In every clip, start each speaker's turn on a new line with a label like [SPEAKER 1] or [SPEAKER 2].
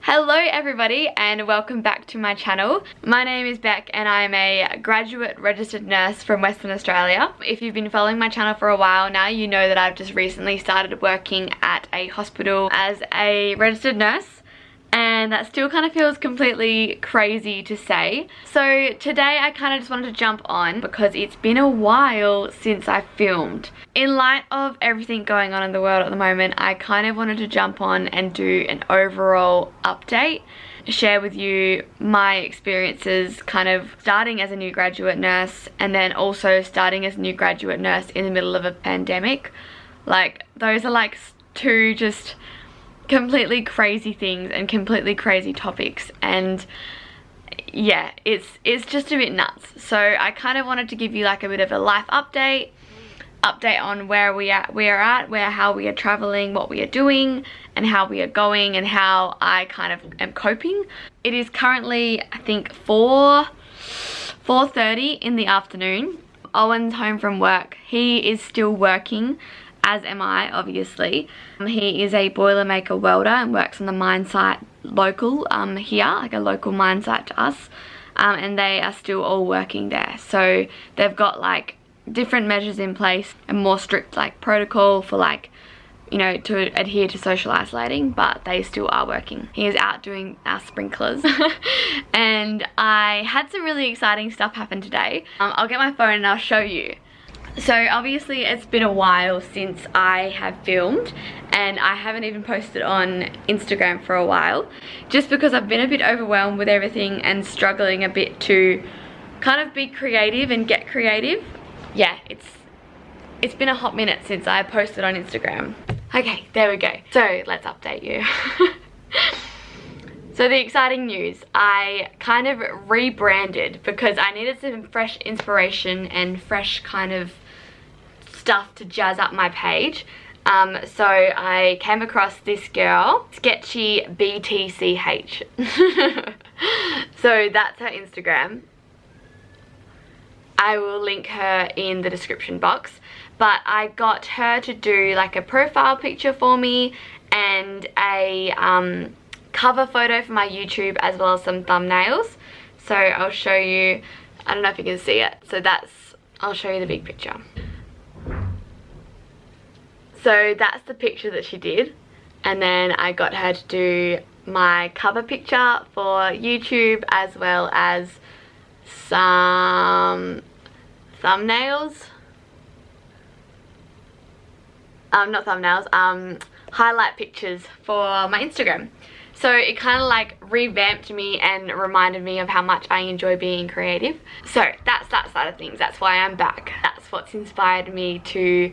[SPEAKER 1] Hello everybody and welcome back to my channel. My name is Beck and I'm a graduate registered nurse from Western Australia. If you've been following my channel for a while now, you know that I've just recently started working at a hospital as a registered nurse. And that still kind of feels completely crazy to say. So today I kind of just wanted to jump on because it's been a while since I filmed. In light of everything going on in the world at the moment, I kind of wanted to jump on and do an overall update, share with you my experiences kind of starting as a new graduate nurse and then also starting as a new graduate nurse in the middle of a pandemic. Like, those are like two just completely crazy things and completely crazy topics, and yeah, it's just a bit nuts. So I kind of wanted to give you like a bit of a life update on where we are at, how we are traveling, what we are doing and how we are going and how I kind of am coping. It is currently I think 4:30 in the afternoon. Owen's home from work. He is still working, as am I, obviously. He is a boilermaker welder and works on the mine site local here, like a local mine site to us, and they are still all working there. So they've got like different measures in place and more strict like protocol for like, you know, to adhere to social isolating, but they still are working. He is out doing our sprinklers. And I had some really exciting stuff happen today. I'll get my phone and I'll show you. So obviously it's been a while since I have filmed and I haven't even posted on Instagram for a while, just because I've been a bit overwhelmed with everything and struggling a bit to kind of be creative and get creative. Yeah, it's been a hot minute since I posted on Instagram. Okay, there we go. So let's update you. So the exciting news, I kind of rebranded because I needed some fresh inspiration and fresh kind of stuff to jazz up my page. So I came across this girl, Sketchybtch. So that's her Instagram. I will link her in the description box. But I got her to do like a profile picture for me and a cover photo for my YouTube, as well as some thumbnails. So I'll show you, I don't know if you can see it. So I'll show you the big picture. So that's the picture that she did. And then I got her to do my cover picture for YouTube, as well as some thumbnails. Not thumbnails, highlight pictures for my Instagram. So it kind of like revamped me and reminded me of how much I enjoy being creative. So that's that side of things. That's why I'm back. That's what's inspired me to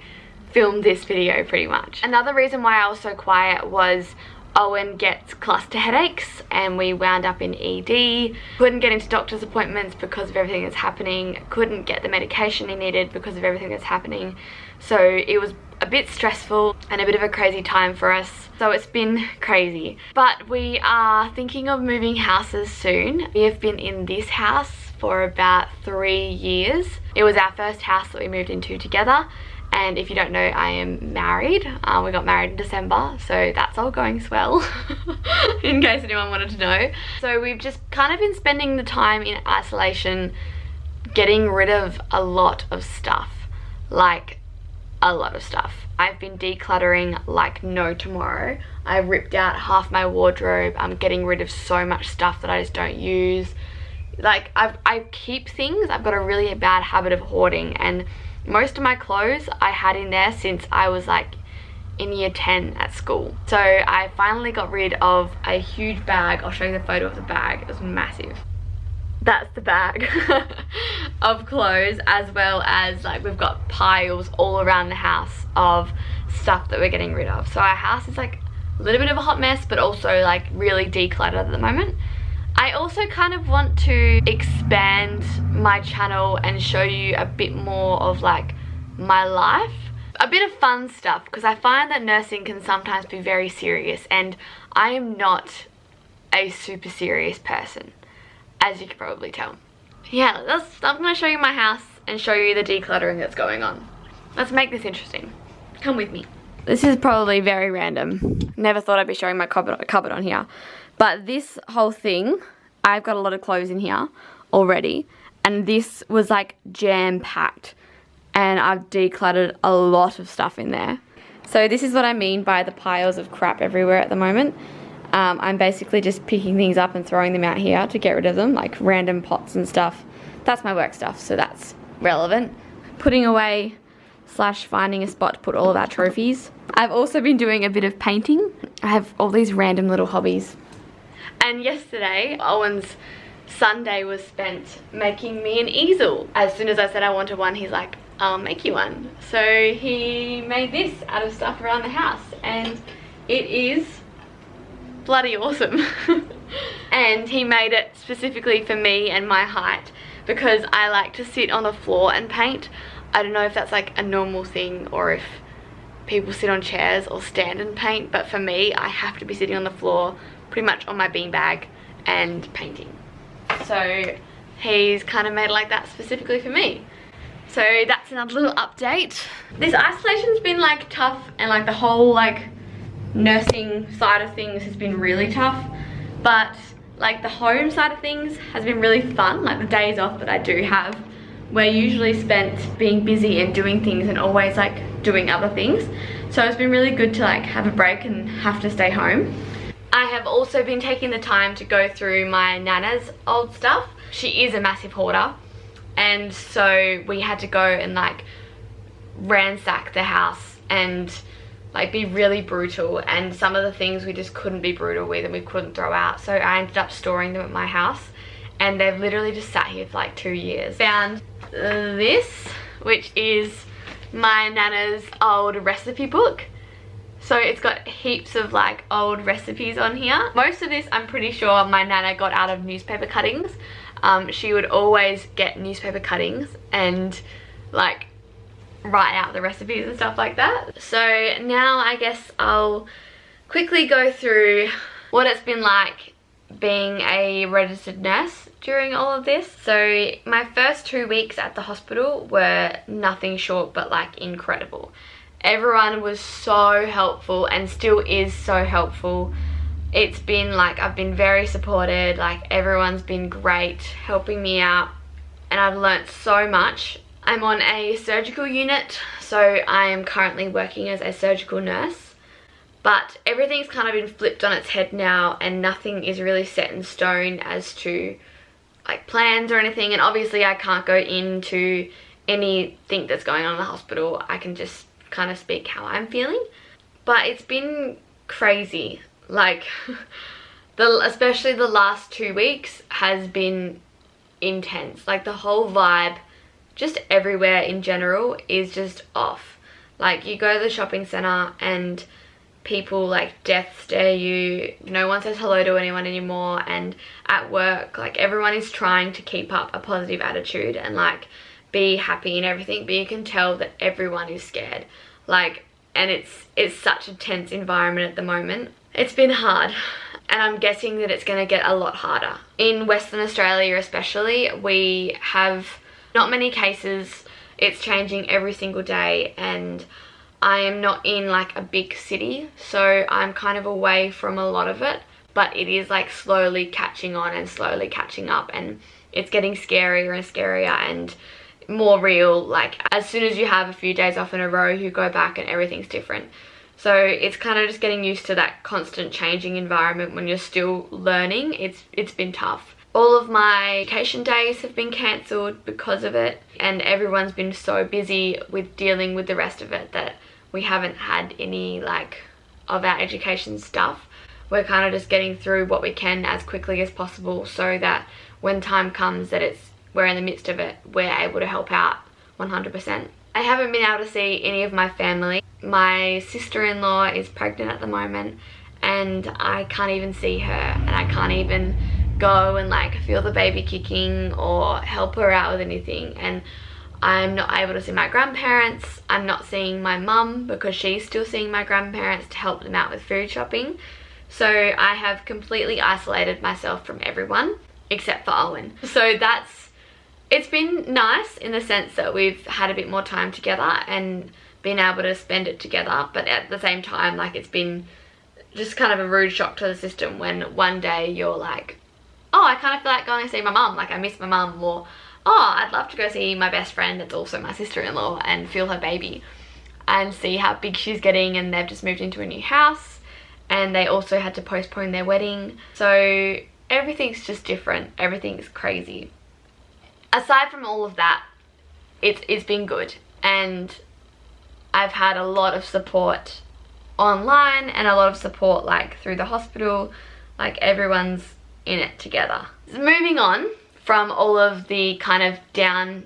[SPEAKER 1] film this video pretty much. Another reason why I was so quiet was Owen gets cluster headaches and we wound up in ED. Couldn't get into doctor's appointments because of everything that's happening. Couldn't get the medication he needed because of everything that's happening. So it was a bit stressful and a bit of a crazy time for us. So it's been crazy. But we are thinking of moving houses soon. We have been in this house for about 3 years. It was our first house that we moved into together. And if you don't know, I am married. We got married in December, so that's all going swell, in case anyone wanted to know. So we've just kind of been spending the time in isolation, getting rid of a lot of stuff. Like, a lot of stuff. I've been decluttering like no tomorrow. I ripped out half my wardrobe. I'm getting rid of so much stuff that I just don't use. Like, I keep things. I've got a really bad habit of hoarding, and most of my clothes I had in there since I was like in year 10 at school. So I finally got rid of a huge bag. I'll show you the photo of the bag. It was massive. That's the bag of clothes, as well as like we've got piles all around the house of stuff that we're getting rid of. So our house is like a little bit of a hot mess, but also like really decluttered at the moment. I also kind of want to expand my channel and show you a bit more of like my life, a bit of fun stuff, because I find that nursing can sometimes be very serious and I am not a super serious person, as you can probably tell. Yeah, I'm going to show you my house and show you the decluttering that's going on. Let's make this interesting. Come with me. This is probably very random. Never thought I'd be showing my cupboard on here. But this whole thing, I've got a lot of clothes in here already, and this was like jam-packed, and I've decluttered a lot of stuff in there. So this is what I mean by the piles of crap everywhere at the moment. I'm basically just picking things up and throwing them out here to get rid of them, like random pots and stuff. That's my work stuff, so that's relevant. Putting away / finding a spot to put all of our trophies. I've also been doing a bit of painting. I have all these random little hobbies. And yesterday, Owen's Sunday was spent making me an easel. As soon as I said I wanted one, he's like, I'll make you one. So he made this out of stuff around the house, and it is bloody awesome. And he made it specifically for me and my height, because I like to sit on the floor and paint. I don't know if that's like a normal thing or if people sit on chairs or stand and paint, but for me, I have to be sitting on the floor pretty much on my beanbag and painting. So he's kind of made it like that specifically for me. So that's another little update. This isolation's been like tough, and like the whole like nursing side of things has been really tough, but like the home side of things has been really fun. Like the days off that I do have, we're usually spent being busy and doing things and always like doing other things. So it's been really good to like have a break and have to stay home. I have also been taking the time to go through my Nana's old stuff. She is a massive hoarder, and so we had to go and like ransack the house and like be really brutal, and some of the things we just couldn't be brutal with and we couldn't throw out, so I ended up storing them at my house, and they've literally just sat here for like 2 years. Found this, which is my Nana's old recipe book. So it's got heaps of like old recipes on here. Most of this I'm pretty sure my Nana got out of newspaper cuttings. She would always get newspaper cuttings and like write out the recipes and stuff like that. So now I guess I'll quickly go through what it's been like being a registered nurse during all of this. So my first 2 weeks at the hospital were nothing short but like incredible. Everyone was so helpful and still is so helpful. It's been like, I've been very supported, like everyone's been great helping me out, and I've learnt so much. I'm on a surgical unit, so I am currently working as a surgical nurse, but everything's kind of been flipped on its head now, and nothing is really set in stone as to like plans or anything. And obviously I can't go into anything that's going on in the hospital. I can just kind of speak how I'm feeling, but it's been crazy. Like especially the last 2 weeks has been intense. Like the whole vibe just everywhere in general is just off. Like you go to the shopping center and people like death stare you, no one says hello to anyone anymore, and at work like everyone is trying to keep up a positive attitude and like be happy and everything, but you can tell that everyone is scared. Like, and it's such a tense environment at the moment. It's been hard, and I'm guessing that it's going to get a lot harder. In Western Australia especially, we have not many cases. It's changing every single day, and I am not in like a big city, so I'm kind of away from a lot of it, but it is like slowly catching on and slowly catching up, and it's getting scarier and scarier and more real. Like as soon as you have a few days off in a row, you go back and everything's different. So it's kind of just getting used to that constant changing environment when you're still learning. It's been tough. All of my vacation days have been cancelled because of it, and everyone's been so busy with dealing with the rest of it that we haven't had any like of our education stuff. We're kind of just getting through what we can as quickly as possible, so that when time comes that we're in the midst of it, we're able to help out 100%. I haven't been able to see any of my family. My sister-in-law is pregnant at the moment, and I can't even see her, and I can't even go and like feel the baby kicking or help her out with anything. And I'm not able to see my grandparents. I'm not seeing my mum because she's still seeing my grandparents to help them out with food shopping. So I have completely isolated myself from everyone except for Owen. So it's been nice in the sense that we've had a bit more time together and been able to spend it together, but at the same time like it's been just kind of a rude shock to the system when one day you're like, oh, I kind of feel like going to see my mum, like I miss my mum, or oh, I'd love to go see my best friend that's also my sister-in-law and feel her baby and see how big she's getting, and they've just moved into a new house and they also had to postpone their wedding. So everything's just different, everything's crazy. Aside from all of that, it's been good, and I've had a lot of support online and a lot of support like through the hospital, like everyone's in it together. Moving on from all of the kind of down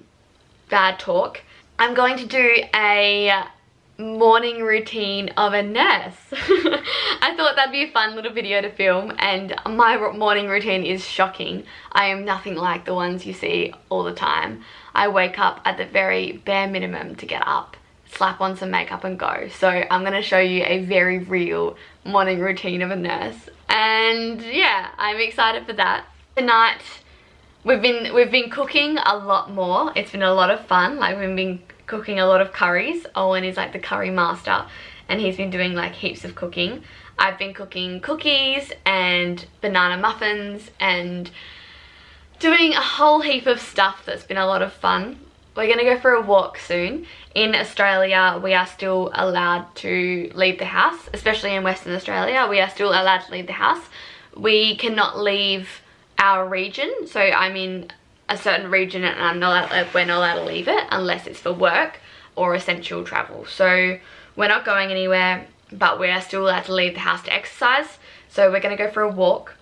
[SPEAKER 1] bad talk, I'm going to do a morning routine of a nurse. I thought that'd be a fun little video to film, and my morning routine is shocking. I am nothing like the ones you see all the time. I wake up at the very bare minimum to get up, slap on some makeup and go. So I'm going to show you a very real morning routine of a nurse, and yeah, I'm excited for that. Tonight we've been cooking a lot more. It's been a lot of fun. Like, we've been cooking a lot of curries. Owen is like the curry master and he's been doing like heaps of cooking. I've been cooking cookies and banana muffins and doing a whole heap of stuff that's been a lot of fun. We're gonna go for a walk soon. In Australia, we are still allowed to leave the house, especially in Western Australia. We are still allowed to leave the house. We cannot leave our region, so I'm in a certain region and we're not allowed to leave it unless it's for work or essential travel. So we're not going anywhere, but we are still allowed to leave the house to exercise. So we're going to go for a walk.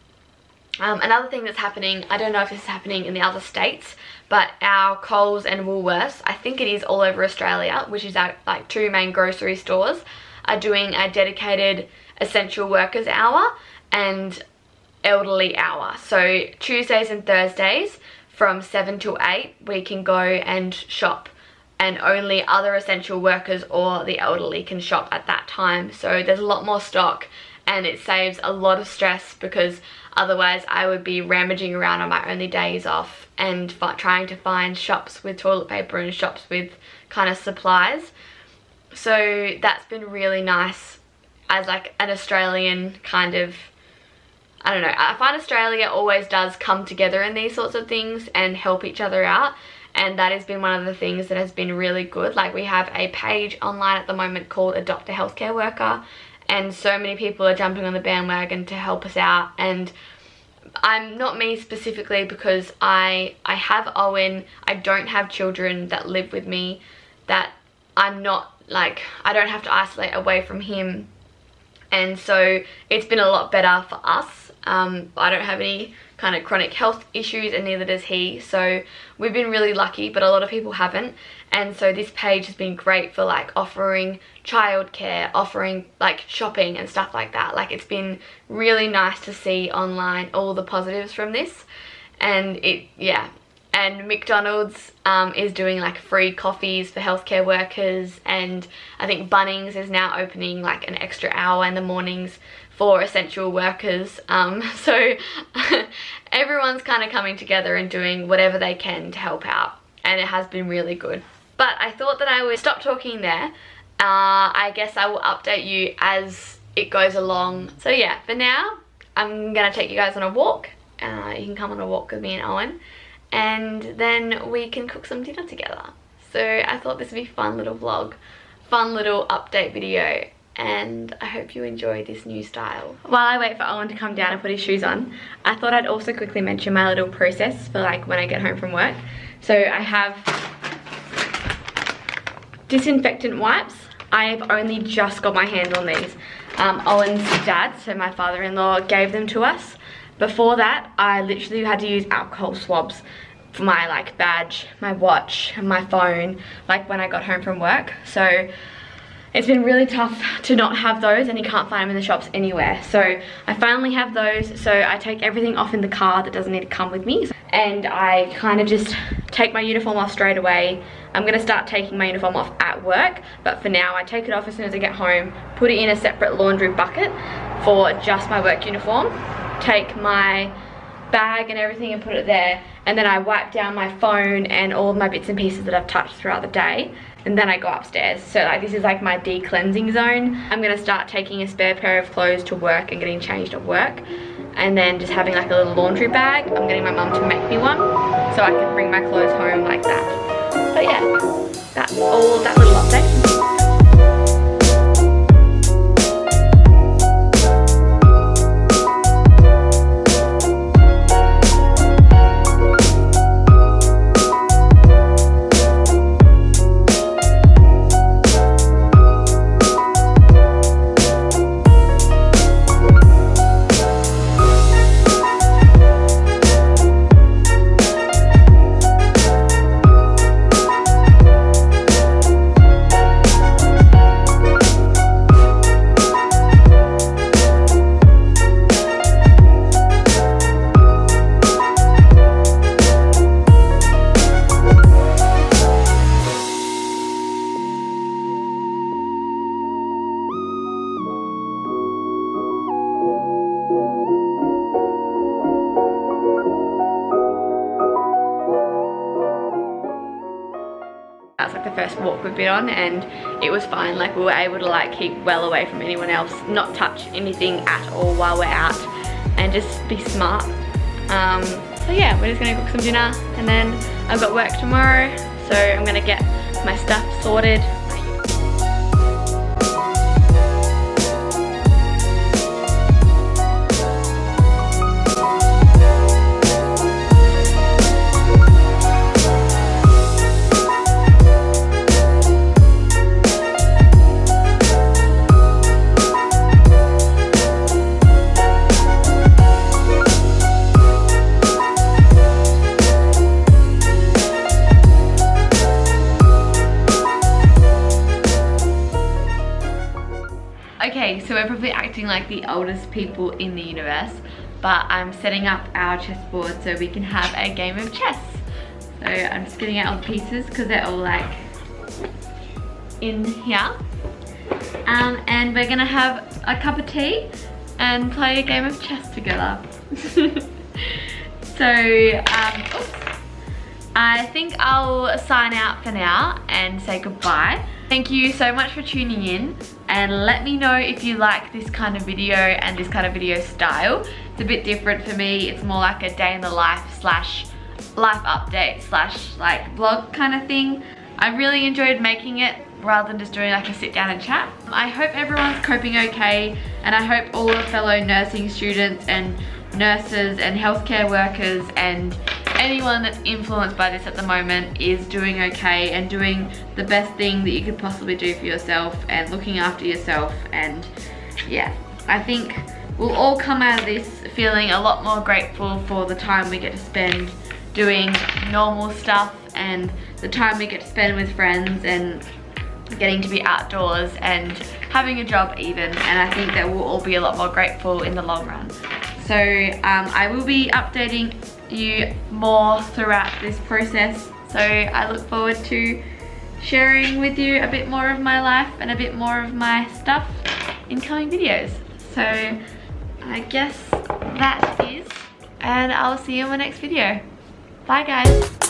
[SPEAKER 1] Another thing that's happening, I don't know if this is happening in the other states, but our Coles and Woolworths, I think it is all over Australia, which is our like 2 main grocery stores, are doing a dedicated essential workers hour and elderly hour. So Tuesdays and Thursdays from 7 till 8 we can go and shop, and only other essential workers or the elderly can shop at that time. So there's a lot more stock and it saves a lot of stress, because otherwise I would be rummaging around on my only days off and trying to find shops with toilet paper and shops with kind of supplies. So that's been really nice as like an Australian kind of, I don't know, I find Australia always does come together in these sorts of things and help each other out, and that has been one of the things that has been really good. Like, we have a page online at the moment called Adopt a Healthcare Worker, and so many people are jumping on the bandwagon to help us out. And I'm not me specifically, because I have Owen, I don't have children that live with me, that I'm not like, I don't have to isolate away from him, and so it's been a lot better for us. I don't have any kind of chronic health issues and neither does he, so we've been really lucky, but a lot of people haven't. And so this page has been great for like offering childcare, offering like shopping and stuff like that. Like, it's been really nice to see online all the positives from this. And and McDonald's is doing like free coffees for healthcare workers, and I think Bunnings is now opening like an extra hour in the mornings for essential workers. So everyone's kind of coming together and doing whatever they can to help out, and it has been really good. But I thought that I would stop talking there. I guess I will update you as it goes along. So yeah, for now I'm gonna take you guys on a walk. You can come on a walk with me and Owen, and then we can cook some dinner together. So I thought this would be a fun little vlog, fun little update video, and I hope you enjoy this new style. While I wait for Owen to come down and put his shoes on, I thought I'd also quickly mention my little process for like when I get home from work. So I have disinfectant wipes. I've only just got my hand on these. Owen's dad, so my father-in-law, gave them to us. Before that, I literally had to use alcohol swabs for my like badge, my watch, and my phone, like when I got home from work. So it's been really tough to not have those, and you can't find them in the shops anywhere. So I finally have those, so I take everything off in the car that doesn't need to come with me, and I kind of just take my uniform off straight away. I'm gonna start taking my uniform off at work, but for now I take it off as soon as I get home, put it in a separate laundry bucket for just my work uniform, take my bag and everything and put it there, and then I wipe down my phone and all of my bits and pieces that I've touched throughout the day, and then I go upstairs. So like this is like my de-cleansing zone. I'm gonna start taking a spare pair of clothes to work and getting changed at work, and then just having like a little laundry bag. I'm getting my mum to make me one so I can bring my clothes home like that. But yeah, that's all that little update. That's like the first walk we've been on, and it was fine. Like we were able to like keep well away from anyone else, not touch anything at all while we're out, and just be smart. So yeah, we're just gonna cook some dinner, and then I've got work tomorrow, so I'm gonna get my stuff sorted. Okay, so we're probably acting like the oldest people in the universe, but I'm setting up our chessboard so we can have a game of chess. So I'm just getting out all the pieces because they're all like in here. And we're gonna have a cup of tea and play a game of chess together. So, oops. I think I'll sign out for now and say goodbye. Thank you so much for tuning in, and let me know if you like this kind of video and this kind of video style. It's a bit different for me. It's more like a day in the life slash life update slash like vlog kind of thing. I really enjoyed making it rather than just doing like a sit down and chat. I hope everyone's coping okay, and I hope all the fellow nursing students and nurses and healthcare workers and anyone that's influenced by this at the moment is doing okay and doing the best thing that you could possibly do for yourself and looking after yourself. And yeah, I think we'll all come out of this feeling a lot more grateful for the time we get to spend doing normal stuff and the time we get to spend with friends and getting to be outdoors and having a job even. And I think that we'll all be a lot more grateful in the long run. So I will be updating you more throughout this process, so I look forward to sharing with you a bit more of my life and a bit more of my stuff in coming videos. So I guess that is, and I'll see you in my next video. Bye guys.